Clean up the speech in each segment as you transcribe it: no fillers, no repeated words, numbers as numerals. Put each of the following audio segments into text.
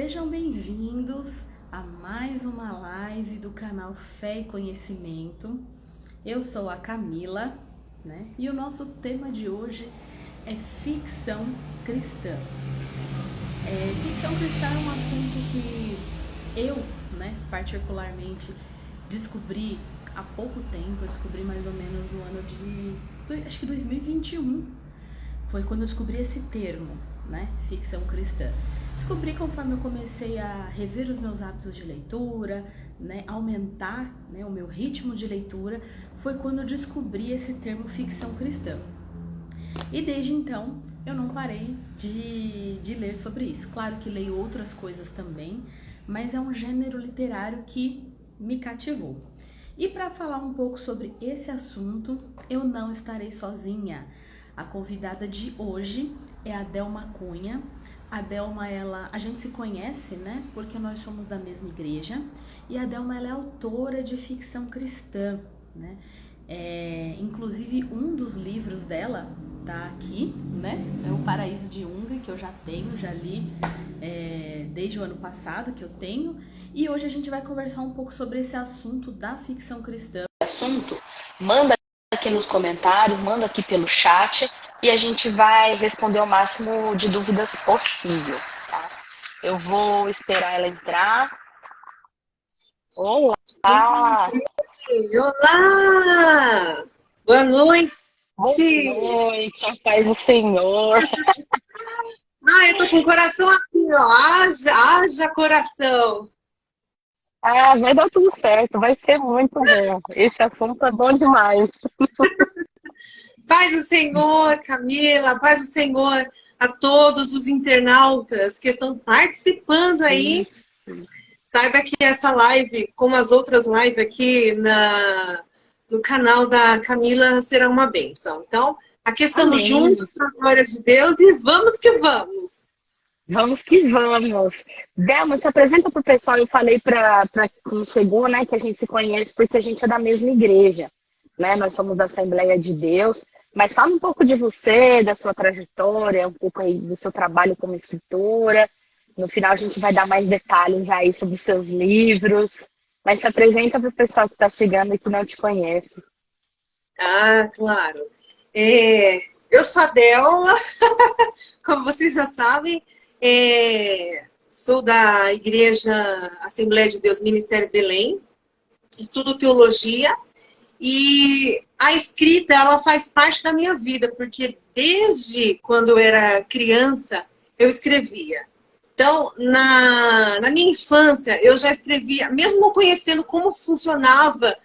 Sejam bem-vindos a mais uma live do canal Fé e Conhecimento. Eu sou a Camila, né? E o nosso tema de hoje é ficção cristã. Ficção cristã é um assunto que eu, particularmente descobri há pouco tempo. Eu descobri mais ou menos no ano de, acho que 2021. Foi quando eu descobri esse termo, né? Ficção cristã. Descobri conforme eu comecei a rever os meus hábitos de leitura, né, aumentar, né, o meu ritmo de leitura, foi quando eu descobri esse termo ficção cristã. E desde então eu não parei de ler sobre isso. Claro que leio outras coisas também, mas é um gênero literário que me cativou. E para falar um pouco sobre esse assunto, eu não estarei sozinha. A convidada de hoje é a Delma Cunha. A Delma, a gente se conhece, né? Porque nós somos da mesma igreja. E a Delma, ela é autora de ficção cristã, né? Inclusive, um dos livros dela tá aqui, né? É o Paraíso de Unga, que eu já li desde o ano passado, que eu tenho. E hoje a gente vai conversar um pouco sobre esse assunto da ficção cristã. Manda aqui nos comentários, manda aqui pelo chat e a gente vai responder o máximo de dúvidas possível, tá? Eu vou esperar ela entrar. Olá! Olá! Boa noite! Boa noite, a paz do Senhor! Eu tô com o coração assim, ó, haja coração! Vai dar tudo certo, vai ser muito bom. Esse assunto é bom demais. Paz do Senhor, Camila, paz do Senhor a todos os internautas que estão participando aí. Saiba que essa live, como as outras lives aqui no canal da Camila, será uma bênção. Então, aqui estamos juntos, para a glória de Deus, e vamos que vamos! Vamos que vamos! Delma, se apresenta para o pessoal. Eu falei para quem chegou, né, que a gente se conhece porque a gente é da mesma igreja, né? Nós somos da Assembleia de Deus. Mas fala um pouco de você, da sua trajetória, um pouco aí do seu trabalho como escritora. No final a gente vai dar mais detalhes aí sobre os seus livros. Mas se apresenta para o pessoal que está chegando e que não te conhece. Claro. Eu sou a Delma, como vocês já sabem. Sou da Igreja Assembleia de Deus Ministério Belém. Estudo teologia. E a escrita, ela faz parte da minha vida, porque desde quando eu era criança, eu escrevia. Então, na minha infância, eu já escrevia, mesmo não conhecendo como funcionava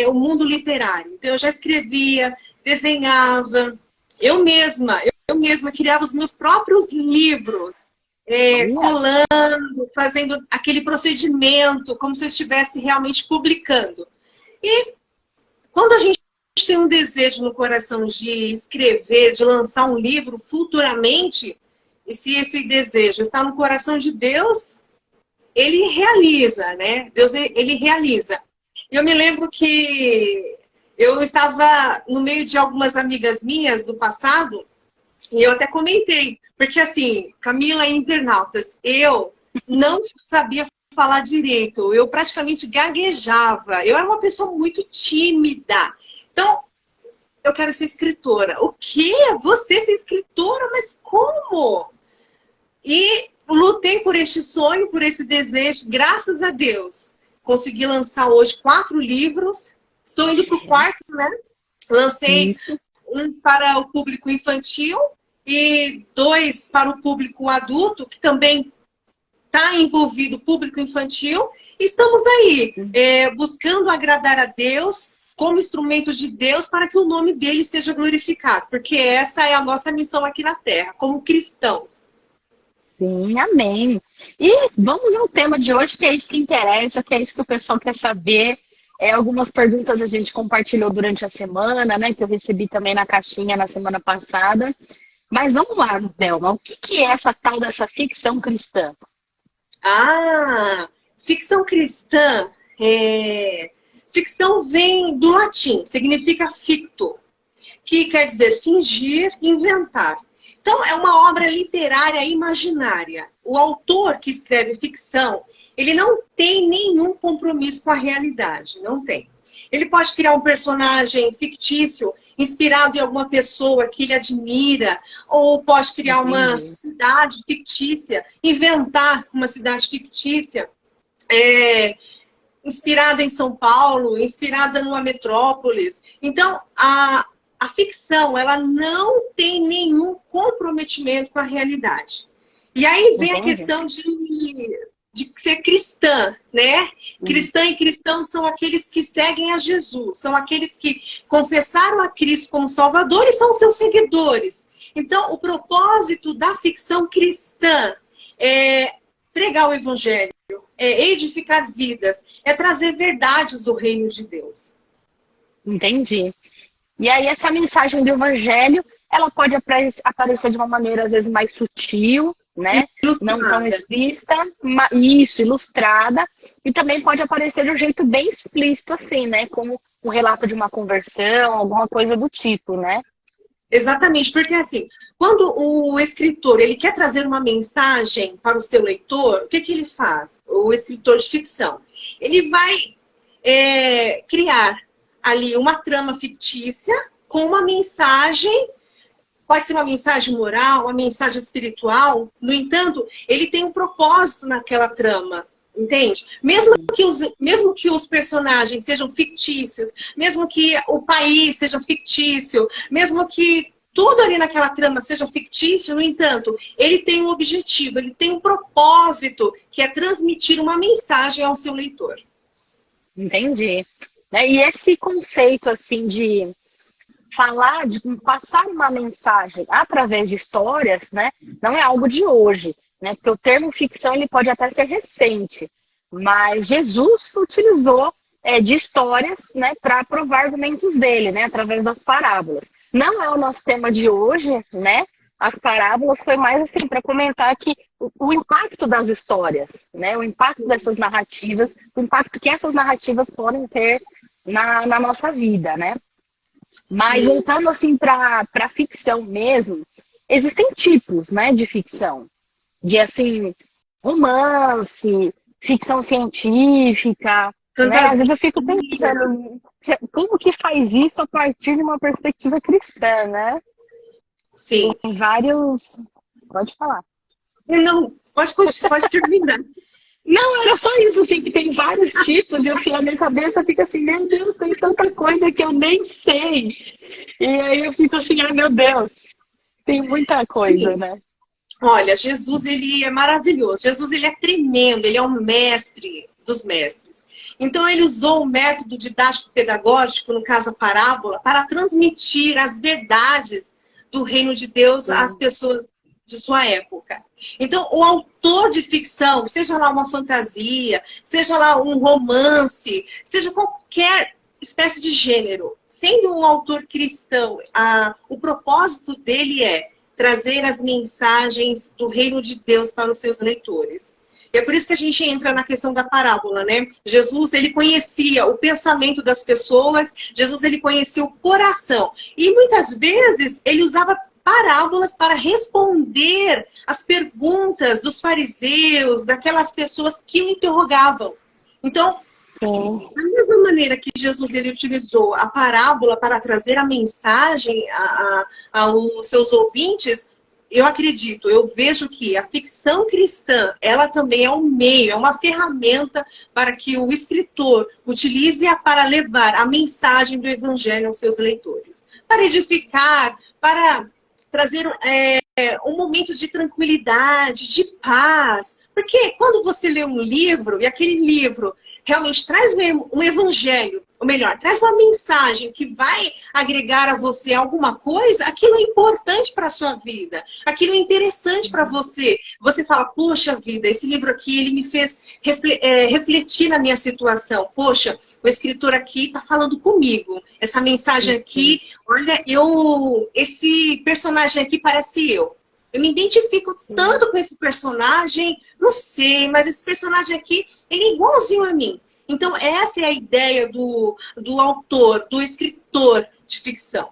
o mundo literário. Então, eu já escrevia, desenhava, eu mesma criava os meus próprios livros, colando, fazendo aquele procedimento, como se eu estivesse realmente publicando. E quando a gente tem um desejo no coração de escrever, de lançar um livro futuramente, e se esse desejo está no coração de Deus, ele realiza, né? Deus, ele realiza. Eu me lembro que eu estava no meio de algumas amigas minhas do passado, e eu até comentei, porque assim, Camila e internautas, eu não sabia falar direito, eu praticamente gaguejava, eu era uma pessoa muito tímida. Então, eu quero ser escritora. O quê? Você ser escritora? Mas como? E lutei por este sonho, por esse desejo, graças a Deus. Consegui lançar hoje 4 livros, estou indo para o 4º, né? Lancei um para o público infantil e 2 para o público adulto, que também está envolvido público infantil. Estamos aí, buscando agradar a Deus como instrumento de Deus para que o nome dele seja glorificado. Porque essa é a nossa missão aqui na Terra, como cristãos. Sim, amém. E vamos ao tema de hoje, que é isso que interessa, que é isso que o pessoal quer saber. Algumas perguntas a gente compartilhou durante a semana, né? Que eu recebi também na caixinha na semana passada. Mas vamos lá, Delma. O que é essa tal dessa ficção cristã? Ficção cristã, ficção vem do latim, significa ficto, que quer dizer fingir, inventar. Então, é uma obra literária imaginária. O autor que escreve ficção, ele não tem nenhum compromisso com a realidade, não tem. Ele pode criar um personagem fictício inspirado em alguma pessoa que ele admira, ou pode criar uma cidade fictícia, inventar uma cidade fictícia, inspirada em São Paulo, inspirada numa metrópolis. Então, a ficção, ela não tem nenhum comprometimento com a realidade. E aí vem a questão de ser cristã, né? Cristã e cristão são aqueles que seguem a Jesus, são aqueles que confessaram a Cristo como Salvador e são seus seguidores. Então, o propósito da ficção cristã é pregar o evangelho, é edificar vidas, é trazer verdades do reino de Deus. Entendi. E aí essa mensagem do evangelho, ela pode aparecer de uma maneira às vezes mais sutil, né? Não tão explícita, isso, ilustrada, e também pode aparecer de um jeito bem explícito, assim, né? Como um relato de uma conversão, alguma coisa do tipo, né? Exatamente, porque assim, quando o escritor ele quer trazer uma mensagem para o seu leitor, o que ele faz? O escritor de ficção, ele vai criar ali uma trama fictícia com uma mensagem. Pode ser uma mensagem moral, uma mensagem espiritual. No entanto, ele tem um propósito naquela trama, entende? Mesmo que os personagens sejam fictícios, mesmo que o país seja fictício, mesmo que tudo ali naquela trama seja fictício, no entanto, ele tem um objetivo, ele tem um propósito, que é transmitir uma mensagem ao seu leitor. Entendi. E esse conceito, assim, de falar, de passar uma mensagem através de histórias, né, não é algo de hoje, né, porque o termo ficção ele pode até ser recente, mas Jesus utilizou de histórias, né, para provar argumentos dele, né, através das parábolas. Não é o nosso tema de hoje, né? As parábolas foi mais assim para comentar que o impacto das histórias, né, o impacto dessas narrativas, o impacto que essas narrativas podem ter na nossa vida, né? Mas voltando assim para ficção mesmo, existem tipos, né, de ficção. De assim, romance, ficção científica, né? Às vezes eu fico pensando, como que faz isso a partir de uma perspectiva cristã, né? Sim. Tem vários... Pode falar. Não, pode terminar. Não, era só isso, assim, que tem vários tipos, e eu, a minha cabeça fica assim, meu Deus, tem tanta coisa que eu nem sei. E aí eu fico assim, ai meu Deus, tem muita coisa, Sim. né? Olha, Jesus, ele é maravilhoso. Jesus, ele é tremendo, ele é o mestre dos mestres. Então, ele usou o método didático-pedagógico, no caso a parábola, para transmitir as verdades do reino de Deus às pessoas de sua época. Então, o autor de ficção, seja lá uma fantasia, seja lá um romance, seja qualquer espécie de gênero, sendo um autor cristão, o propósito dele é trazer as mensagens do reino de Deus para os seus leitores. E é por isso que a gente entra na questão da parábola, né? Jesus, ele conhecia o pensamento das pessoas, Jesus, ele conhecia o coração. E muitas vezes ele usava parábolas para responder às perguntas dos fariseus, daquelas pessoas que o interrogavam. Então, da mesma maneira que Jesus ele utilizou a parábola para trazer a mensagem aos seus ouvintes, eu acredito, eu vejo que a ficção cristã, ela também é um meio, é uma ferramenta para que o escritor utilize-a para levar a mensagem do evangelho aos seus leitores. Para edificar, para trazer um momento de tranquilidade, de paz. Porque quando você lê um livro, e aquele livro realmente traz um evangelho, ou melhor, traz uma mensagem que vai agregar a você alguma coisa, aquilo é importante para a sua vida, aquilo é interessante para você. Você fala, poxa vida, esse livro aqui, ele me fez refletir na minha situação. Poxa, o escritor aqui está falando comigo. Essa mensagem aqui, olha, esse personagem aqui parece eu. Eu me identifico tanto com esse personagem, não sei, mas esse personagem aqui, ele é igualzinho a mim. Então, essa é a ideia do autor, do escritor de ficção.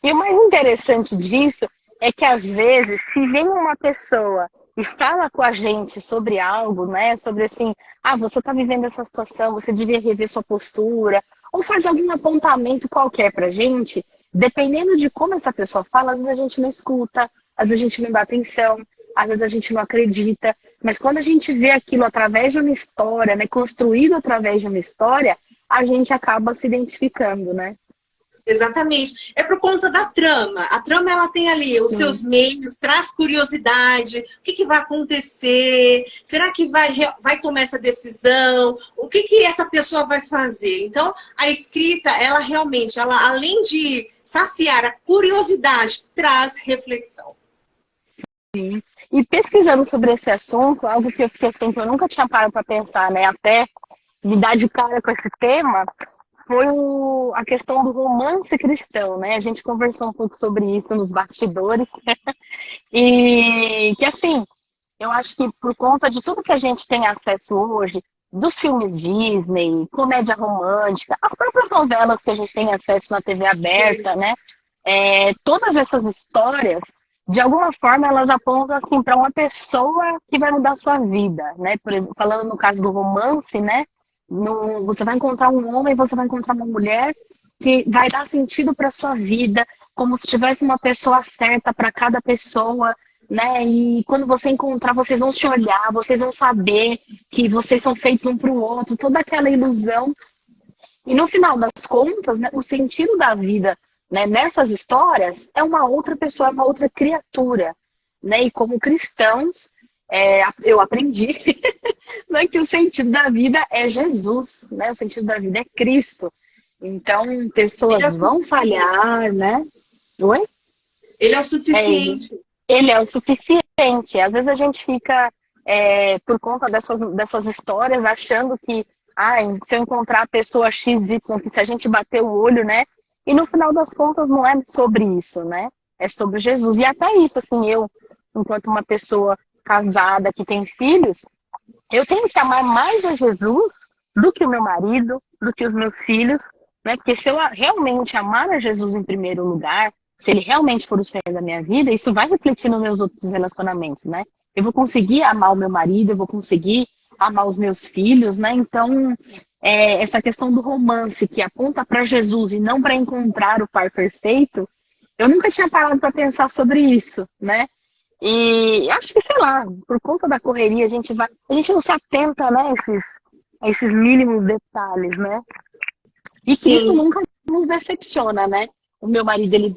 E o mais interessante disso é que às vezes, se vem uma pessoa e fala com a gente sobre algo, né? Sobre assim, ah, você está vivendo essa situação, você devia rever sua postura, ou faz algum apontamento qualquer pra gente, dependendo de como essa pessoa fala, às vezes a gente não escuta, às vezes a gente não dá atenção, às vezes a gente não acredita, mas quando a gente vê aquilo através de uma história, né, construído através de uma história, a gente acaba se identificando, né? Exatamente. É por conta da trama. A trama, ela tem ali os seus meios, traz curiosidade. O que vai acontecer? Será que vai tomar essa decisão? O que essa pessoa vai fazer? Então, a escrita, ela realmente, ela, além de saciar a curiosidade, traz reflexão. Sim. E pesquisando sobre esse assunto, algo que eu fiquei assim, que eu nunca tinha parado para pensar, né? Até me dar de cara com esse tema, foi a questão do romance cristão, né? A gente conversou um pouco sobre isso nos bastidores. E que, assim, eu acho que por conta de tudo que a gente tem acesso hoje, dos filmes Disney, comédia romântica, as próprias novelas que a gente tem acesso na TV aberta, né? Todas essas histórias, de alguma forma, elas apontam assim, para uma pessoa que vai mudar a sua vida, né? Por exemplo, falando no caso do romance, né? Você vai encontrar um homem, você vai encontrar uma mulher que vai dar sentido para sua vida, como se tivesse uma pessoa certa para cada pessoa, né? E quando você encontrar, vocês vão se olhar, vocês vão saber que vocês são feitos um para o outro, toda aquela ilusão. E no final das contas, né, o sentido da vida, né, nessas histórias é uma outra pessoa, é uma outra criatura, né? E como cristãos, eu aprendi né, que o sentido da vida é Jesus, né? O sentido da vida é Cristo. Então, pessoas vão falhar, né? Oi? Ele é o suficiente. Ele é o suficiente. Às vezes a gente fica, por conta dessas histórias, achando que se eu encontrar a pessoa X, Y, que se a gente bater o olho, né? E no final das contas não é sobre isso, né? É sobre Jesus. E até isso, assim, eu, enquanto uma pessoa casada que tem filhos, eu tenho que amar mais a Jesus do que o meu marido, do que os meus filhos, né? Porque se eu realmente amar a Jesus em primeiro lugar, se ele realmente for o Senhor da minha vida, isso vai refletir nos meus outros relacionamentos, né? Eu vou conseguir amar o meu marido, eu vou conseguir amar os meus filhos, né? Então, essa questão do romance que aponta para Jesus e não para encontrar o par perfeito, eu nunca tinha parado para pensar sobre isso, né? E acho que, sei lá, por conta da correria, a gente não se atenta, né, a esses mínimos detalhes, né? E Sim. Cristo nunca nos decepciona, né? O meu marido, ele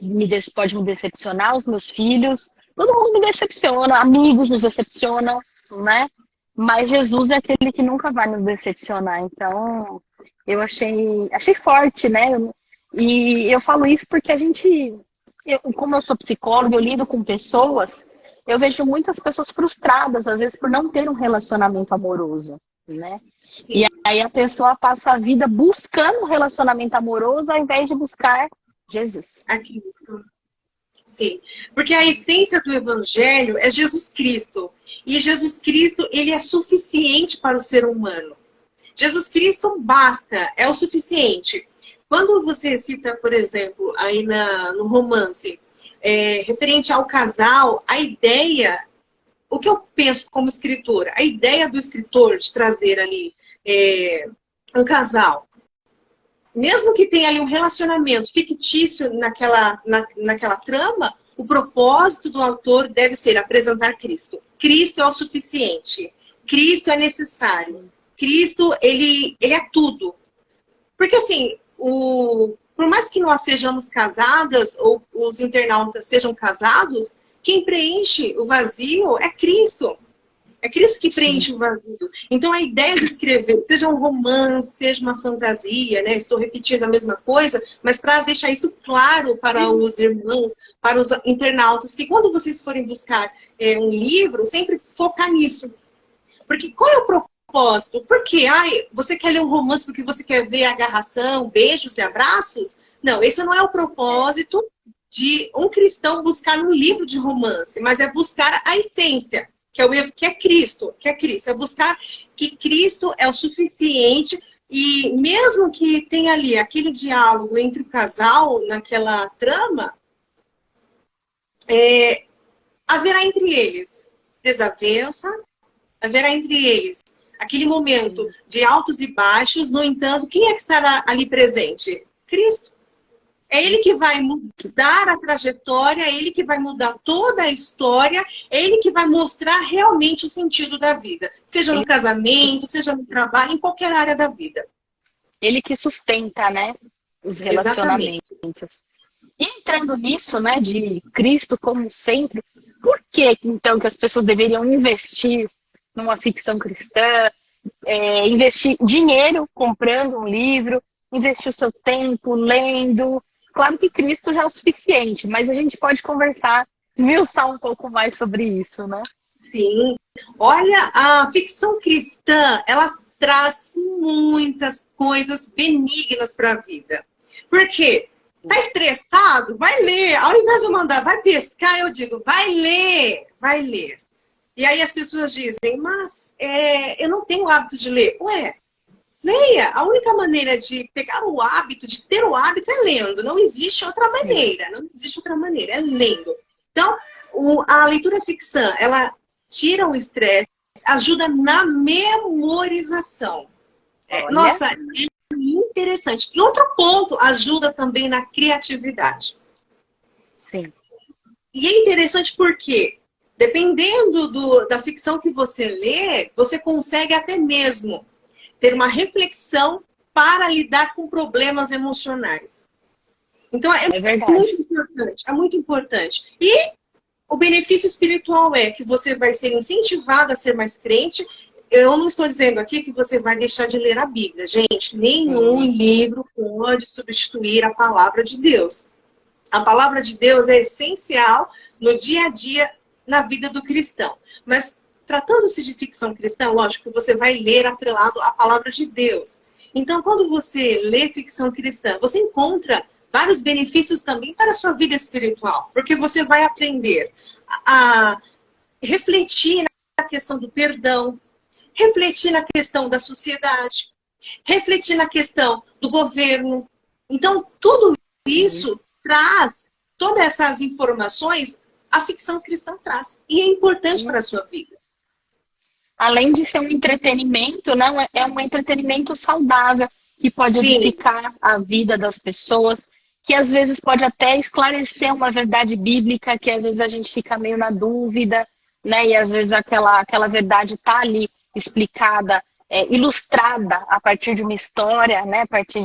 pode me decepcionar, os meus filhos, todo mundo me decepciona, amigos nos decepcionam, né? Mas Jesus é aquele que nunca vai nos decepcionar. Então, eu achei forte, né? E eu falo isso porque como eu sou psicóloga, eu lido com pessoas, eu vejo muitas pessoas frustradas, às vezes, por não ter um relacionamento amoroso, né? Sim. E aí a pessoa passa a vida buscando um relacionamento amoroso ao invés de buscar Jesus. Aqui. Sim. Porque a essência do Evangelho é Jesus Cristo. E Jesus Cristo, ele é suficiente para o ser humano. Jesus Cristo basta, é o suficiente. Quando você cita, por exemplo, aí no romance, referente ao casal, a ideia, o que eu penso como escritora, a ideia do escritor de trazer ali um casal, mesmo que tenha ali um relacionamento fictício naquela trama, o propósito do autor deve ser apresentar Cristo. Cristo é o suficiente. Cristo é necessário. Cristo, ele é tudo. Porque assim, por mais que nós sejamos casadas, ou os internautas sejam casados, quem preenche o vazio é Cristo. É Cristo que preenche o vazio. Então a ideia de escrever, seja um romance, seja uma fantasia, né? Estou repetindo a mesma coisa, mas para deixar isso claro para os irmãos, para os internautas, que quando vocês forem buscar um livro, sempre focar nisso. Porque qual é o propósito? Por quê? Você quer ler um romance porque você quer ver agarração, beijos e abraços? Não, esse não é o propósito de um cristão buscar um livro de romance, mas é buscar a essência, que é Cristo, é buscar que Cristo é o suficiente. E mesmo que tenha ali aquele diálogo entre o casal naquela trama, haverá entre eles desavença, haverá entre eles aquele momento de altos e baixos. No entanto, quem é que estará ali presente? Cristo. É Ele que vai mudar a trajetória, é Ele que vai mudar toda a história, é Ele que vai mostrar realmente o sentido da vida. Seja no casamento, seja no trabalho, em qualquer área da vida. Ele que sustenta, né, os relacionamentos. Exatamente. E entrando nisso, né, de Cristo como centro, por que, então, que as pessoas deveriam investir numa ficção cristã, investir dinheiro comprando um livro, investir o seu tempo lendo? Claro que Cristo já é o suficiente, mas a gente pode conversar, esmiuçar um pouco mais sobre isso, né? Sim. Olha, a ficção cristã, ela traz muitas coisas benignas para a vida. Por quê? Tá estressado? Vai ler. Ao invés de eu mandar, vai pescar, eu digo, vai ler, vai ler. E aí as pessoas dizem, mas eu não tenho o hábito de ler. Ué, leia. A única maneira de pegar o hábito, de ter o hábito, é lendo. Não existe outra maneira. Não existe outra maneira. É lendo. Então, a leitura ficção, ela tira o estresse, ajuda na memorização. Nossa, é interessante. E outro ponto, ajuda também na criatividade. Sim. E é interessante porque, dependendo da ficção que você lê, você consegue até mesmo ter uma reflexão para lidar com problemas emocionais. Então, é muito importante. É muito importante. E o benefício espiritual é que você vai ser incentivado a ser mais crente. Eu não estou dizendo aqui que você vai deixar de ler a Bíblia. Gente, nenhum livro pode substituir a palavra de Deus. A palavra de Deus é essencial no dia a dia, na vida do cristão. Mas, tratando-se de ficção cristã, lógico que você vai ler atrelado à palavra de Deus. Então, quando você lê ficção cristã, você encontra vários benefícios também para a sua vida espiritual. Porque você vai aprender a refletir na questão do perdão, refletir na questão da sociedade, refletir na questão do governo. Então, tudo isso traz, todas essas informações, a ficção cristã traz. E é importante para a sua vida. Além de ser um entretenimento, não é um entretenimento saudável, que pode edificar a vida das pessoas, que às vezes pode até esclarecer uma verdade bíblica, que às vezes a gente fica meio na dúvida, né? E às vezes aquela verdade está ali explicada, ilustrada a partir de uma história, né? A partir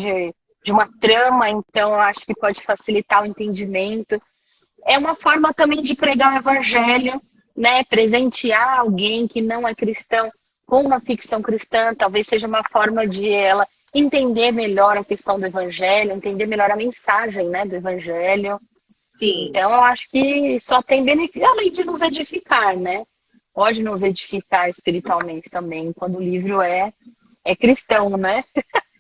de uma trama. Então, eu acho que pode facilitar o entendimento. É uma forma também de pregar o evangelho, né? Presentear alguém que não é cristão com uma ficção cristã, talvez seja uma forma de ela entender melhor a questão do evangelho, entender melhor a mensagem, né, do evangelho. Sim. Então, eu acho que só tem benefício, além de nos edificar, né? Pode nos edificar espiritualmente também, quando o livro é cristão, né?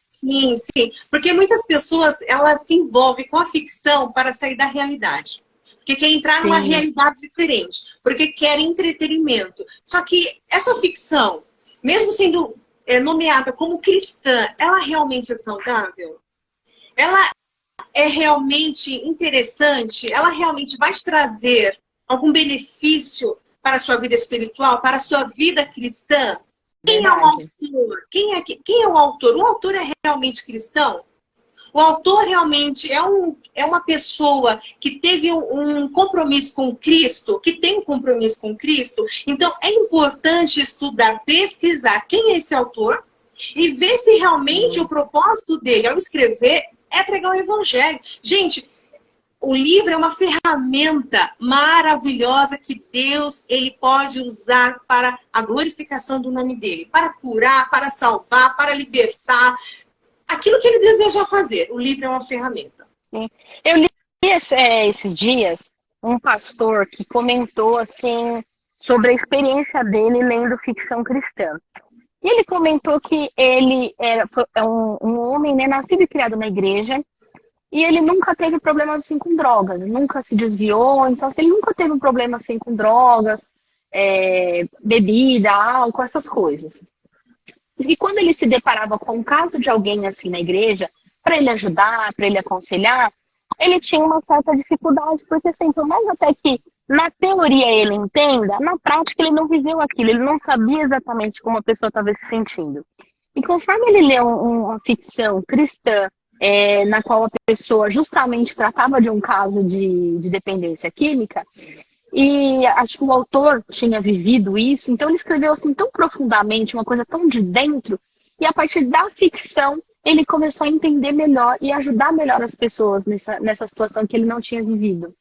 Sim, sim. Porque muitas pessoas, elas se envolvem com a ficção para sair da realidade. Porque quer entrar numa realidade diferente. Porque quer entretenimento. Só que essa ficção, mesmo sendo nomeada como cristã, ela realmente é saudável? Ela é realmente interessante? Ela realmente vai te trazer algum benefício para a sua vida espiritual, para a sua vida cristã? Quem é o autor? Quem é o autor? O autor é realmente cristão? O autor realmente é uma pessoa que teve um compromisso com Cristo, que tem um compromisso com Cristo? Então, é importante estudar, pesquisar quem é esse autor e ver se realmente o propósito dele, ao escrever, é pregar o evangelho. Gente, o livro é uma ferramenta maravilhosa que Deus ele pode usar para a glorificação do nome dele, para curar, para salvar, para libertar. Aquilo que ele deseja fazer. O livro é uma ferramenta. Sim. Eu li esses dias um pastor que comentou assim sobre a experiência dele lendo ficção cristã. E ele comentou que ele é um homem, né, nascido e criado na igreja, e ele nunca teve problemas assim com drogas, nunca se desviou. Então, se ele nunca teve um problema assim com drogas, bebida, álcool, essas coisas. E quando ele se deparava com o caso de alguém assim na igreja, para ele ajudar, para ele aconselhar, ele tinha uma certa dificuldade, porque assim, por mais até que na teoria ele entenda, na prática ele não viveu aquilo, ele não sabia exatamente como a pessoa estava se sentindo. E conforme ele leu uma ficção cristã, na qual a pessoa justamente tratava de um caso de dependência química, e acho que o autor tinha vivido isso, então ele escreveu assim tão profundamente, uma coisa tão de dentro, e a partir da ficção ele começou a entender melhor e ajudar melhor as pessoas nessa situação que ele não tinha vivido.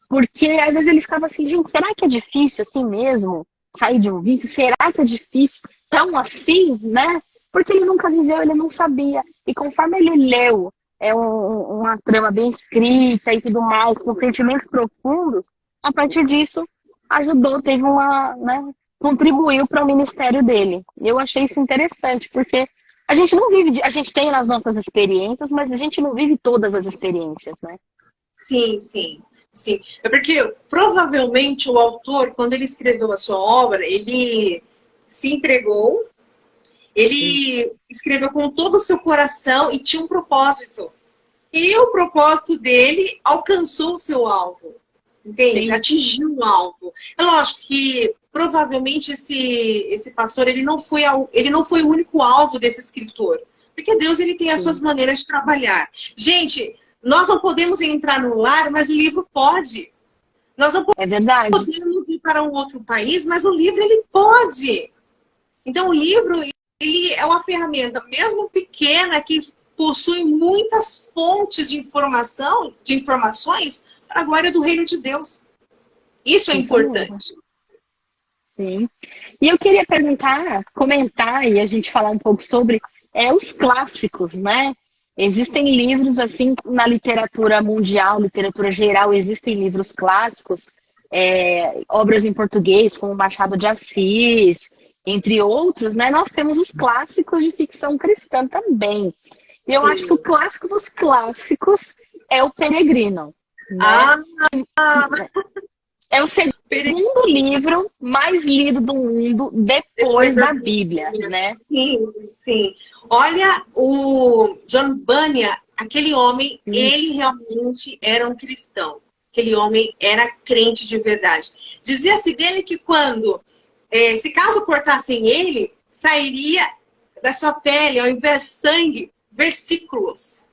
Porque às vezes ele ficava assim, gente, será que é difícil assim mesmo sair de um vício? Será que é difícil tão assim, né? Porque ele nunca viveu, ele não sabia. E conforme ele leu uma trama bem escrita e tudo mais, com sentimentos profundos, a partir disso ajudou, teve né, contribuiu para o ministério dele. E eu achei isso interessante, porque a gente não vive, a gente tem as nossas experiências, mas a gente não vive todas as experiências, né? Sim, sim. Sim, é porque provavelmente o autor, quando ele escreveu a sua obra, ele se entregou, ele escreveu com todo o seu coração e tinha um propósito. E o propósito dele alcançou o seu alvo, entende? Sim. Atingiu o alvo. É lógico que provavelmente esse pastor ele não foi o único alvo desse escritor, porque Deus ele tem as suas maneiras de trabalhar. Gente, nós não podemos entrar no lar, mas o livro pode. Nós não podemos ir para um outro país, mas o livro ele pode. Então o livro ele é uma ferramenta, mesmo pequena, que possui muitas fontes de informações para a glória do reino de Deus. Isso é importante. Sim. E eu queria comentar e a gente falar um pouco sobre os clássicos, né? Existem livros, assim, na literatura mundial, literatura geral, existem livros clássicos, obras em português, como Machado de Assis, entre outros, né? Nós temos os clássicos de ficção cristã também. E eu acho que o clássico dos clássicos é o Peregrino. Né? É o segundo livro mais lido do mundo depois da Bíblia, né? Sim, sim. Olha, o John Bunyan, aquele homem, ele realmente era um cristão. Aquele homem era crente de verdade. Dizia-se dele que quando, se caso cortassem ele, sairia da sua pele, ao invés de sangue, versículos.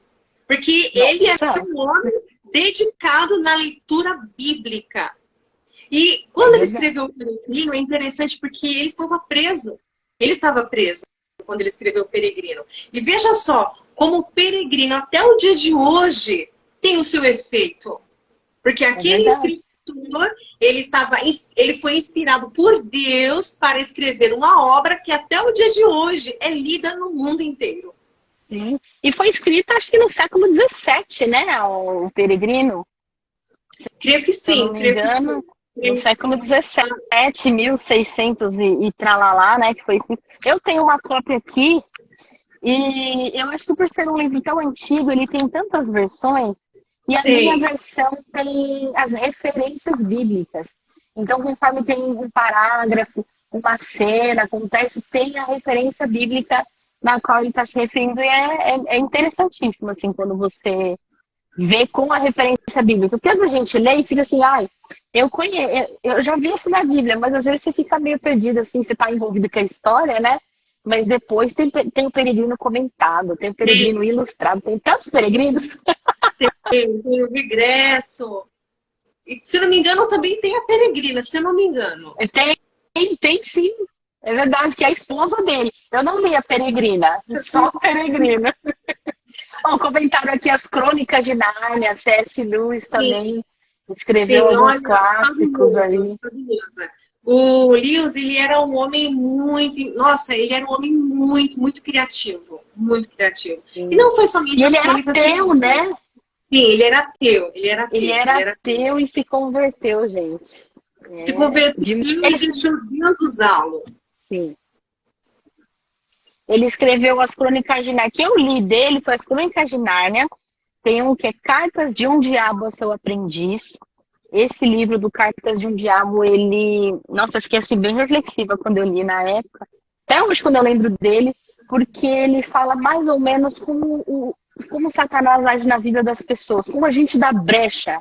Porque ele era um homem dedicado na leitura bíblica. E quando ele escreveu o Peregrino, é interessante porque ele estava preso. Ele estava preso quando ele escreveu o Peregrino. E veja só, como o Peregrino, até o dia de hoje, tem o seu efeito. Porque aquele escritor, ele foi inspirado por Deus para escrever uma obra que até o dia de hoje é lida no mundo inteiro. Sim. E foi escrito, acho que no século XVII, né? O Peregrino. Creio que sim, creio que sim. No século XVII, 1600 e tralalá, né? Que foi. Eu tenho uma cópia aqui e eu acho que por ser um livro tão antigo, ele tem tantas versões e a minha versão tem as referências bíblicas. Então, conforme tem um parágrafo, uma cena, acontece, tem a referência bíblica na qual ele está se referindo e é interessantíssimo, assim, quando você vê com a referência bíblica. Porque às vezes a gente lê e fica assim, eu já vi isso na Bíblia, mas às vezes você fica meio perdido, assim, você está envolvido com a história, né? Mas depois tem o peregrino comentado, tem o peregrino ilustrado, tem tantos peregrinos. Tem o regresso. E, se não me engano, também tem a peregrina, se eu não me engano. Tem sim. É verdade, que é a esposa dele. Eu não li a Peregrina, só a Peregrina. Bom, comentaram aqui as Crônicas de Nárnia, C.S. Lewis também escreveu alguns clássicos aí. O Lewis, ele era um homem ele era um homem muito criativo. Muito criativo. Sim. E não foi somente as Crônicas de Nárnia, né? Sim, ele era ateu. Ele era ateu e se converteu, gente. Se converteu e deixou Deus usá-lo. Sim. Ele escreveu as Crônicas de Nárnia. Que eu li dele foi as Crônicas de Nárnia. Tem um que é Cartas de um Diabo a Seu Aprendiz. Esse livro do Cartas de um Diabo, nossa, eu fiquei assim bem reflexiva quando eu li na época. Até hoje, quando eu lembro dele, porque ele fala mais ou menos como Satanás age na vida das pessoas. Como a gente dá brecha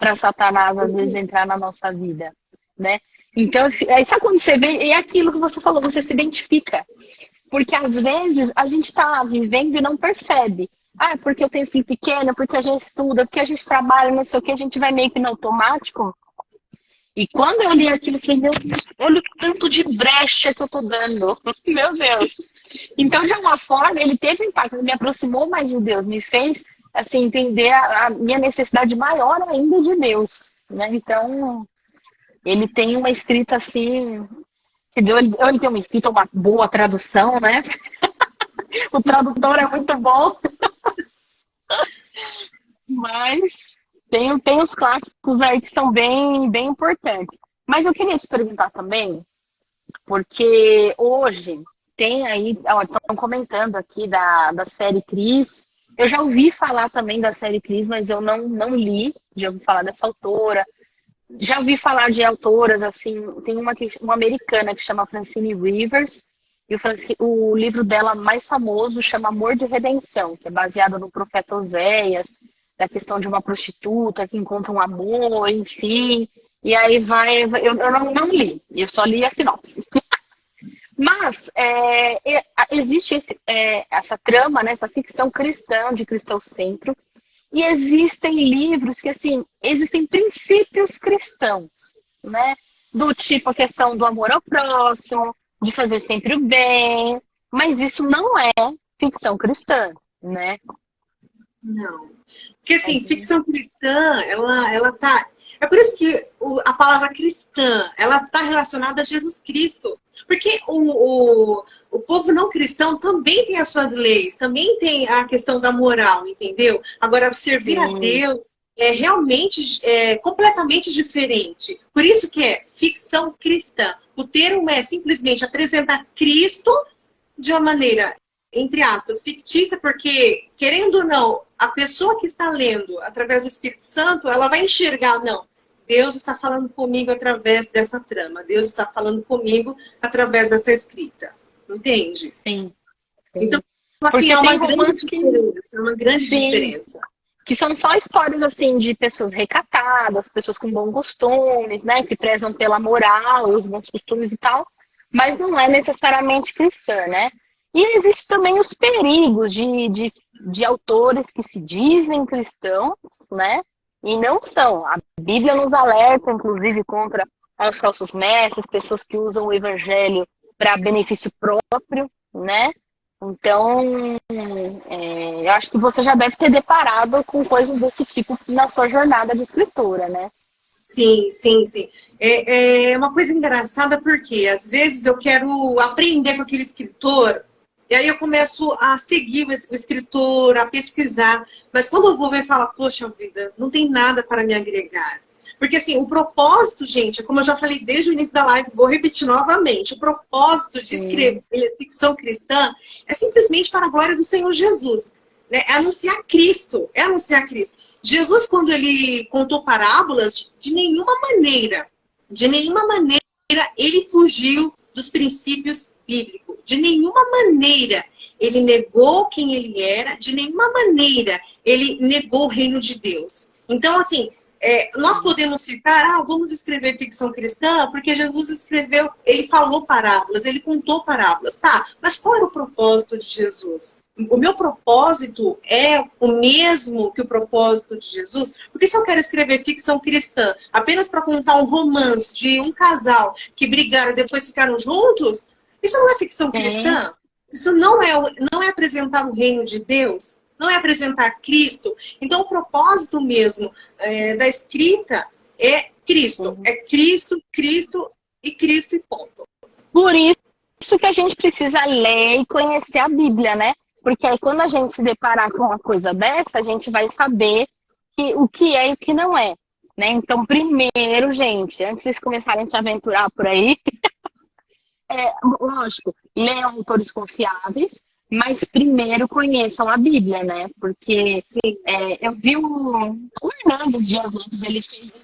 para Satanás às vezes entrar na nossa vida, né? Então, aí sabe quando você vê, é aquilo que você falou, você se identifica. Porque às vezes a gente está vivendo e não percebe. Ah, é porque eu tenho filho pequeno, porque a gente estuda, porque a gente trabalha, não sei o que, a gente vai meio que no automático. E quando eu li aquilo, eu falei, meu Deus, olha o tanto de brecha que eu tô dando. Meu Deus. Então, de alguma forma, ele teve impacto, ele me aproximou mais de Deus, me fez assim, entender a minha necessidade maior ainda de Deus. Né? Então, ele tem uma escrita assim, ou ele tem uma escrita, uma boa tradução, né? O tradutor é muito bom. Mas tem os clássicos aí que são bem, bem importantes. Mas eu queria te perguntar também, porque hoje tem aí, estão comentando aqui da série Cris. Eu já ouvi falar também da série Cris, mas eu não li, já ouvi falar dessa autora. Já ouvi falar de autoras, assim, tem uma americana que chama Francine Rivers, e o livro dela mais famoso chama Amor de Redenção, que é baseado no profeta Oséias, da questão de uma prostituta que encontra um amor, enfim. E aí eu não li, eu só li a sinopse. Mas existe essa trama, né, essa ficção cristã, de cristão-centro, e existem livros que, assim, existem princípios cristãos, né? Do tipo a questão do amor ao próximo, de fazer sempre o bem, mas isso não é ficção cristã, né? Não. Porque, assim, ficção cristã, ela tá... É por isso que a palavra cristã, ela está relacionada a Jesus Cristo. Porque o povo não cristão também tem as suas leis, também tem a questão da moral, entendeu? Agora, servir a Deus é realmente completamente diferente. Por isso que é ficção cristã. O termo é simplesmente apresentar Cristo de uma maneira, entre aspas, fictícia, porque, querendo ou não, a pessoa que está lendo através do Espírito Santo, ela vai enxergar, não, Deus está falando comigo através dessa trama. Deus está falando comigo através dessa escrita. Entende? Sim. Então, assim, é uma grande diferença. Uma grande diferença. Que são só histórias, assim, de pessoas recatadas, pessoas com bons costumes, né? Que prezam pela moral e os bons costumes e tal. Mas não é necessariamente cristã, né? E existe também os perigos de autores que se dizem cristãos, né? E não são. A Bíblia nos alerta, inclusive, contra os falsos mestres, pessoas que usam o evangelho para benefício próprio, né? Então, eu acho que você já deve ter deparado com coisas desse tipo na sua jornada de escritora, né? Sim, sim, sim. É uma coisa engraçada porque, às vezes, eu quero aprender com aquele escritor. E aí eu começo a seguir o escritor, a pesquisar. Mas quando eu vou ver, falo, poxa vida, não tem nada para me agregar. Porque assim, o propósito, gente, como eu já falei desde o início da live, vou repetir novamente, o propósito de escrever ficção cristã é simplesmente para a glória do Senhor Jesus. Né? É anunciar Cristo, Jesus, quando ele contou parábolas, de nenhuma maneira, ele fugiu dos princípios bíblicos. De nenhuma maneira ele negou quem ele era, de nenhuma maneira ele negou o reino de Deus. Então, assim, nós podemos citar, vamos escrever ficção cristã, porque Jesus escreveu, ele falou parábolas, ele contou parábolas. Tá, mas qual era o propósito de Jesus? O meu propósito é o mesmo que o propósito de Jesus? Porque se eu quero escrever ficção cristã apenas para contar um romance de um casal que brigaram e depois ficaram juntos, isso não é ficção cristã? Isso não é apresentar o reino de Deus? Não é apresentar Cristo? Então o propósito mesmo da escrita é Cristo. É Cristo, Cristo e Cristo e ponto. Por isso que a gente precisa ler e conhecer a Bíblia, né? Porque aí quando a gente se deparar com uma coisa dessa, a gente vai saber o que é e o que não é. Né? Então, primeiro, gente, antes de vocês começarem a se aventurar por aí, lógico, leiam autores confiáveis, mas primeiro conheçam a Bíblia, né? Porque eu vi o Hernandes Dias Lopes, ele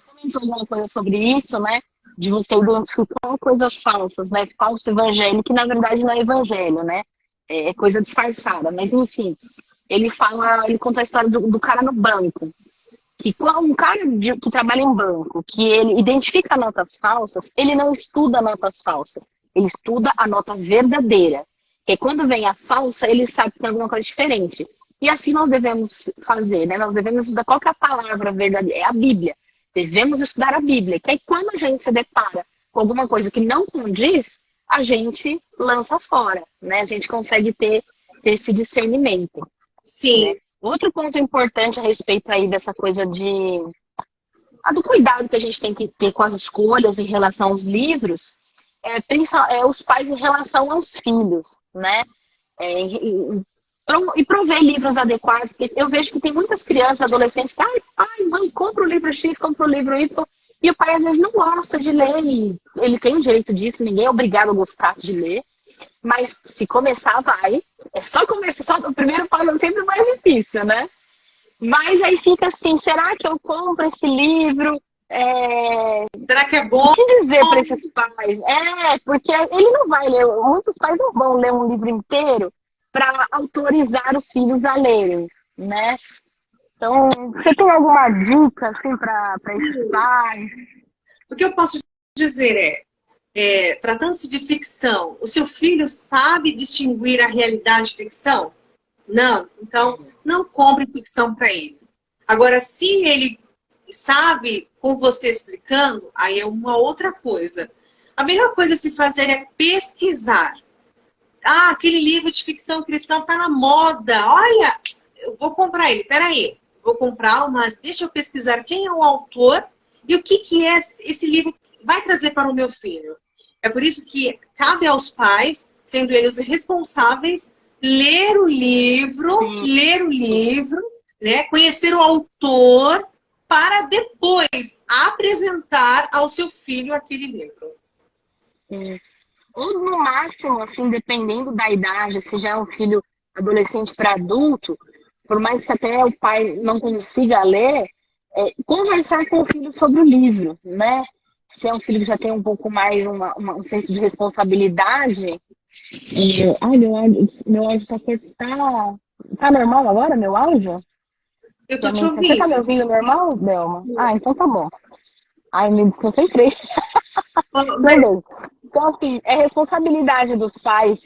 comentou alguma coisa sobre isso, né? De você identificar coisas falsas, né? Falso evangelho, que na verdade não é evangelho, né? É coisa disfarçada, mas enfim. Ele conta a história do cara no banco. que um cara que trabalha em banco, que ele identifica notas falsas, ele não estuda notas falsas, ele estuda a nota verdadeira. Porque quando vem a falsa, ele sabe que tem alguma coisa diferente. E assim nós devemos fazer, né? Nós devemos estudar qual que é a palavra verdadeira, é a Bíblia. Devemos estudar a Bíblia, que aí quando a gente se depara com alguma coisa que não condiz, a gente lança fora, né? A gente consegue ter esse discernimento. Sim. Né? Outro ponto importante a respeito aí dessa coisa do cuidado que a gente tem que ter com as escolhas em relação aos livros, os pais em relação aos filhos, né? E prover livros adequados, porque eu vejo que tem muitas crianças, adolescentes que, pai, mãe, compra o livro X, compra o livro Y, e o pai às vezes não gosta de ler, e ele tem o direito disso, ninguém é obrigado a gostar de ler, mas se começar, vai. É só começar, o primeiro passo é sempre mais difícil, né? Mas aí fica assim, será que eu compro esse livro? Será que é bom? O que dizer para esses pais? Porque ele não vai ler, muitos pais não vão ler um livro inteiro para autorizar os filhos a lerem, né? Então, você tem alguma dica, assim, para esses pais? O que eu posso dizer tratando-se de ficção, o seu filho sabe distinguir a realidade de ficção? Não. Então, não compre ficção para ele. Agora, se ele sabe, com você explicando, aí é uma outra coisa. A melhor coisa a se fazer é pesquisar. Aquele livro de ficção cristã está na moda. Olha, eu vou comprar ele. Peraí, vou comprar, mas deixa eu pesquisar quem é o autor e o que é esse livro vai trazer para o meu filho. É por isso que cabe aos pais, sendo eles responsáveis, ler o livro, né, conhecer o autor, para depois apresentar ao seu filho aquele livro. Ou no máximo, assim, dependendo da idade, se já é um filho adolescente para adulto, por mais que até o pai não consiga ler, conversar com o filho sobre o livro, né? Se é um filho que já tem um pouco mais um senso de responsabilidade. Meu áudio tá normal agora, meu áudio? Eu tô te ouvindo. Você tá me ouvindo normal, Delma? Então tá bom. Me desconcentrei. Beleza. Então, assim, é responsabilidade dos pais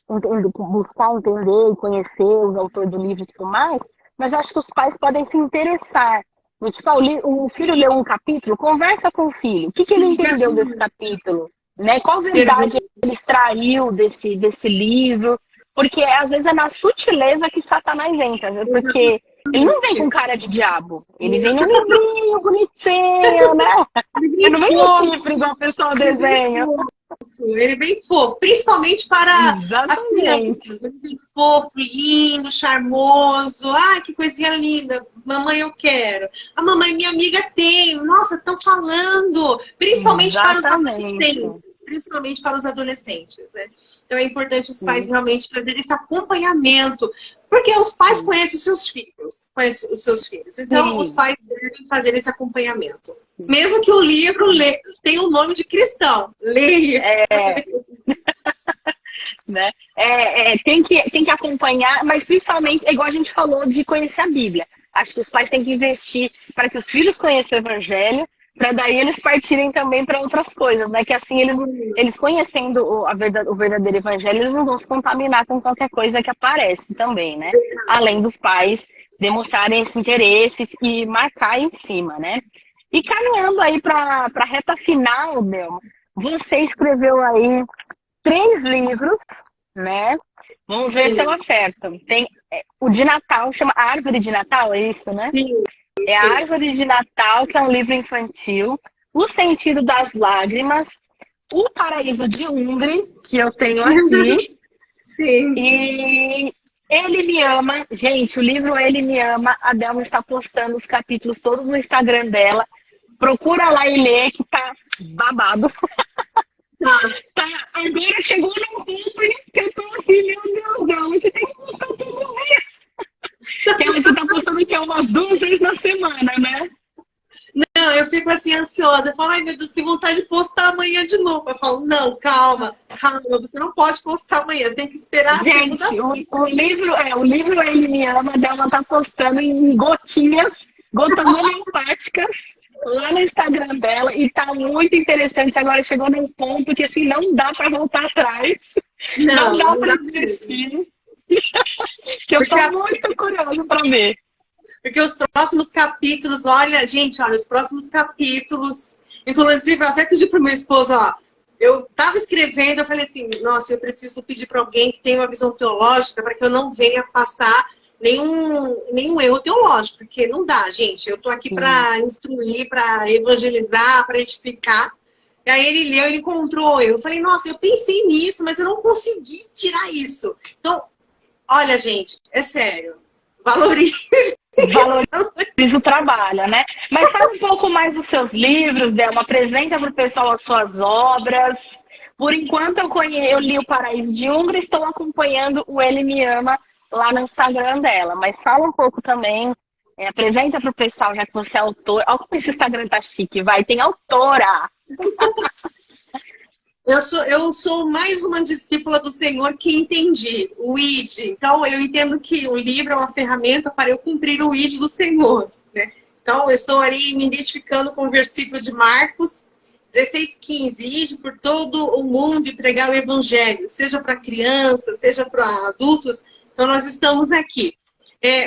buscar entender e conhecer os autores do livro e tudo mais, mas acho que os pais podem se interessar. Tipo, o filho leu um capítulo, conversa com o filho. O que ele entendeu desse capítulo? Né? Qual verdade ele extraiu desse livro? Porque às vezes é na sutileza que Satanás entra, né? Porque ele não vem com cara de diabo. Ele vem num livrinho bonitinho, né? Ele não vem com chifre igual o pessoal desenha. Ele é bem fofo, principalmente para as crianças. Ele é bem fofo, lindo, charmoso. Que coisinha linda. Mamãe, eu quero. A mamãe, minha amiga, tem. Nossa, estão falando. Principalmente para os adolescentes. Principalmente para os adolescentes, né? Então é importante os pais realmente fazerem esse acompanhamento. Porque os pais conhecem os seus filhos. Então, os pais devem fazer esse acompanhamento. Mesmo que o livro tenha o nome de cristão. Leia. Né? Tem que acompanhar, mas principalmente, igual a gente falou, de conhecer a Bíblia. Acho que os pais têm que investir para que os filhos conheçam o Evangelho, para daí eles partirem também para outras coisas, né? Que assim, eles conhecendo o verdadeiro Evangelho, eles não vão se contaminar com qualquer coisa que aparece também, né? Além dos pais demonstrarem esse interesse e marcar em cima, né? E caminhando aí para a reta final, Delma, você escreveu aí 3 livros, né? Vamos ver se eu acerto. Tem o de Natal, chama Árvore de Natal, é isso, né? Sim. É a Árvore de Natal, que é um livro infantil. O Sentido das Lágrimas. O Paraíso de Ungre, que eu tenho aqui. Sim. E Ele Me Ama. Gente, o livro Ele Me Ama, a Delma está postando os capítulos todos no Instagram dela. Procura lá e lê, que tá babado. Agora chegou num ponto que eu tô aqui, meu Deus, você tem que postar todo dia. Você tá postando que é umas 2 vezes na semana, né? Não, eu fico assim ansiosa. Eu falo, ai meu Deus, que vontade de postar amanhã de novo. Eu falo, não, calma, você não pode postar amanhã, tem que esperar. Gente, o livro Ele Me Ama, a Delma tá postando em gotinhas Gotas homeopáticas lá no Instagram dela e tá muito interessante. Agora chegou num ponto que assim não dá para voltar atrás, não dá para desistir. Que eu tô muito curiosa para ver. Porque os próximos capítulos, olha, gente, olha, os próximos capítulos, inclusive eu até pedi pro meu esposo, ó, eu tava escrevendo, eu falei assim, nossa, eu preciso pedir para alguém que tenha uma visão teológica para que eu não venha passar nenhum erro teológico, porque não dá, gente. Eu tô aqui para instruir, para evangelizar, para edificar. E aí ele leu, ele encontrou eu. Eu falei, nossa, eu pensei nisso, mas eu não consegui tirar isso. Então, olha, gente, é sério. Valorize o trabalho, né? Mas fala um pouco mais dos seus livros, Delma. Apresenta para o pessoal as suas obras. Por enquanto eu li o Paraíso de Ungra e estou acompanhando o Ele Me Ama lá no Instagram dela. Mas fala um pouco também, apresenta para o pessoal, já que você é autora. Olha como esse Instagram tá chique, vai, tem autora! Eu sou mais uma discípula do Senhor que entendi o ID. Então, eu entendo que o livro é uma ferramenta para eu cumprir o ID do Senhor, né? Então, eu estou ali me identificando com o versículo de Marcos 16:15. Ide por todo o mundo e pregar o evangelho, seja para crianças, seja para adultos. Então, nós estamos aqui.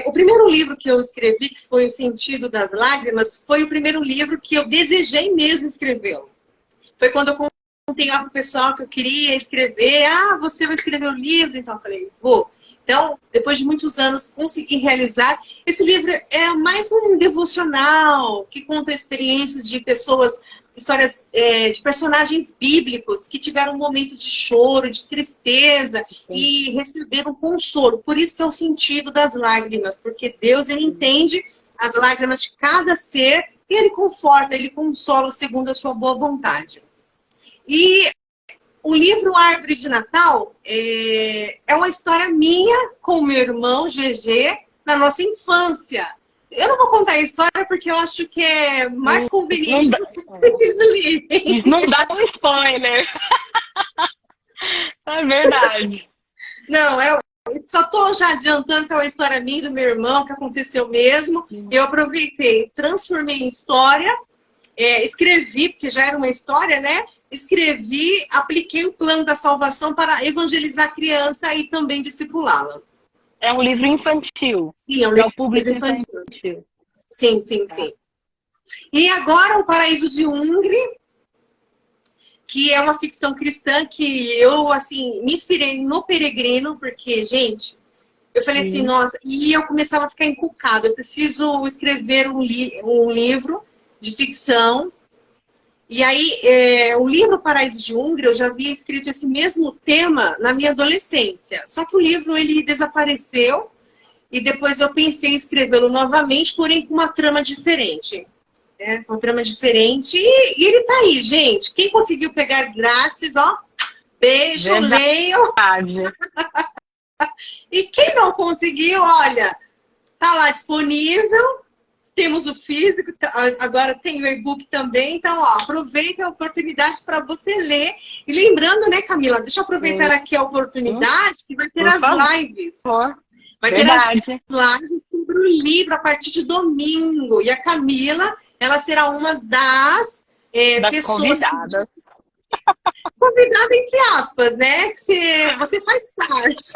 O primeiro livro que eu escrevi, que foi O Sentido das Lágrimas, foi o primeiro livro que eu desejei mesmo escrevê-lo. Foi quando eu contei lá pro pessoal que eu queria escrever. Ah, você vai escrever o livro? Então eu falei, vou. Então, depois de muitos anos, consegui realizar. Esse livro é mais um devocional que conta experiências de pessoas, histórias de personagens bíblicos que tiveram um momento de choro, de tristeza e receberam consolo. Por isso que é o sentido das lágrimas, porque Deus, ele entende as lágrimas de cada ser e ele conforta, ele consola segundo a sua boa vontade. E o livro Árvore de Natal é uma história minha com meu irmão GG na nossa infância. Eu não vou contar a história porque eu acho que é mais conveniente vocês lerem. Não dá um spoiler. É verdade. Não, só estou já adiantando que é uma história minha e do meu irmão, que aconteceu mesmo. Eu aproveitei, transformei em história, escrevi, porque já era uma história, né? Escrevi, apliquei o plano da salvação para evangelizar a criança e também discipulá-la. É um livro infantil. Sim, é um livro público infantil. Sim. E agora, O Paraíso de Ungre, que é uma ficção cristã que eu, assim, me inspirei no Peregrino, porque, gente, eu falei assim, nossa, e eu começava a ficar encucada. Eu preciso escrever um livro de ficção. E aí, o livro Paraíso de Ungre, eu já havia escrito esse mesmo tema na minha adolescência. Só que o livro, ele desapareceu e depois eu pensei em escrevê-lo novamente, porém com uma trama diferente. Uma trama diferente e ele tá aí, gente. Quem conseguiu pegar grátis, ó, beijo, leiam. E quem não conseguiu, olha, tá lá disponível. Temos o físico, agora tem o e-book também. Então, ó, aproveita a oportunidade para você ler. E lembrando, né, Camila, deixa eu aproveitar aqui a oportunidade que vai ter as lives. Vai ter as lives sobre o livro a partir de domingo. E a Camila, ela será uma das pessoas... convidadas. Convidada, entre aspas, né? Que você faz parte.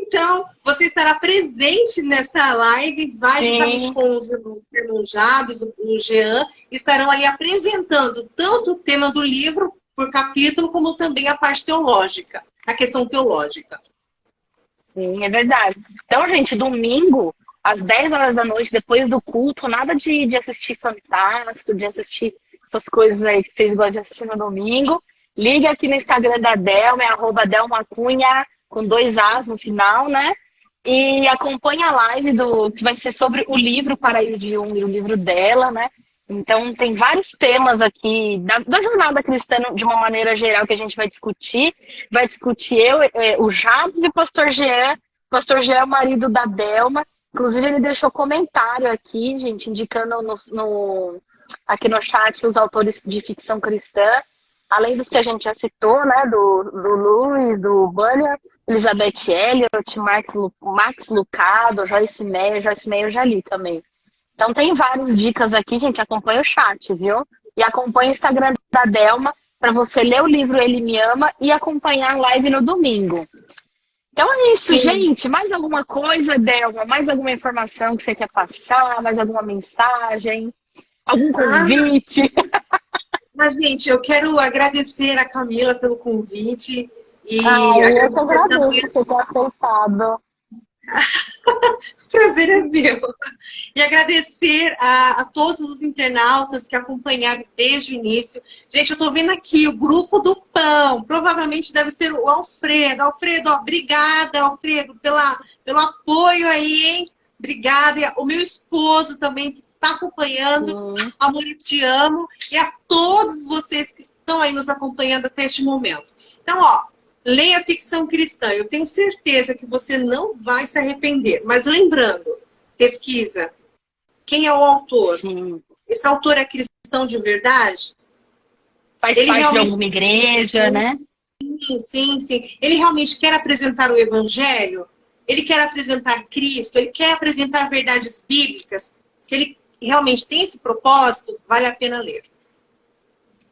Então, você estará presente nessa live, vai juntamente com os irmãos Jabes, o Jean, estarão ali apresentando tanto o tema do livro por capítulo, como também a parte teológica, a questão teológica. Sim, é verdade. Então, gente, domingo, às 10 horas da noite, depois do culto, nada de assistir Fantástico, de assistir essas coisas aí que vocês gostam de assistir no domingo. Liga aqui no Instagram da Delma, é @delmacunha, com 2 As no final, né? E acompanha a live que vai ser sobre o livro Paraíso de Ungre, o livro dela, né? Então, tem vários temas aqui da jornada cristã de uma maneira geral que a gente vai discutir. Vai discutir o Jabes e o Pastor Jean. O Pastor Jean é o marido da Delma. Inclusive, ele deixou comentário aqui, gente, indicando aqui no chat os autores de ficção cristã. além dos que a gente já citou, né? Do Lewis, do Bunyan, Elizabeth Elliot, Max Lucado, Joyce Meyer eu já li também. Então tem várias dicas aqui, gente. Acompanha o chat, viu? E acompanha o Instagram da Delma para você ler o livro Ele Me Ama e acompanhar a live no domingo. Então é isso, Sim. gente. Mais alguma coisa, Delma? Mais alguma informação que você quer passar? Mais alguma mensagem? Algum convite? Mas, gente, eu quero agradecer a Camila pelo convite e Eu que agradecer também. agradeço você ter aceitado. O prazer é meu. E agradecer a todos os internautas que acompanharam desde o início. Gente, eu estou vendo aqui o grupo do Pão. Provavelmente deve ser o Alfredo. Alfredo, ó, obrigada, Alfredo, pelo apoio aí, hein? Obrigada. E o meu esposo também que está acompanhando. Amor, eu te amo. E a todos vocês que estão aí nos acompanhando até este momento. Então, ó, leia ficção cristã. Eu tenho certeza que você não vai se arrepender. Mas lembrando, pesquisa. Quem é o autor? Sim. Esse autor é cristão de verdade? Faz parte de alguma igreja, né? Sim, sim. Ele realmente quer apresentar o evangelho? Ele quer apresentar Cristo? Ele quer apresentar verdades bíblicas? Se ele realmente tem esse propósito, vale a pena ler.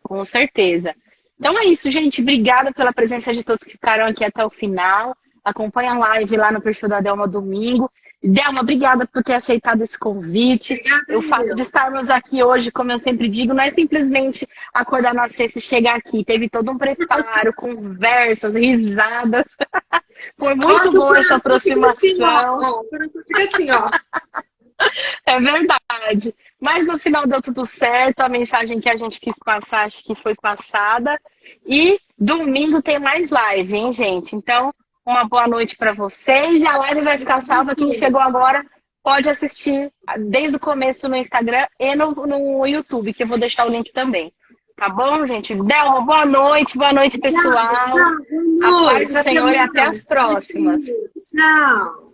Com certeza. Então é isso, gente. Obrigada pela presença de todos que ficaram aqui até o final. Acompanha a live lá no perfil da Delma domingo. Delma, obrigada por ter aceitado esse convite. O fato de estarmos aqui hoje, como eu sempre digo, não é simplesmente acordar na sexta e chegar aqui. Teve todo um preparo, conversas, risadas. Foi muito boa essa aproximação. Fica assim, ó. É verdade. Mas no final deu tudo certo. A mensagem que a gente quis passar, acho que foi passada. E domingo tem mais live, hein, gente? Então, uma boa noite para vocês. A live vai ficar salva. Quem chegou agora pode assistir desde o começo no Instagram e no YouTube, que eu vou deixar o link também. Tá bom, gente? Delma, boa noite, pessoal. Tchau, boa noite. A paz do Senhor e até as próximas. Tchau.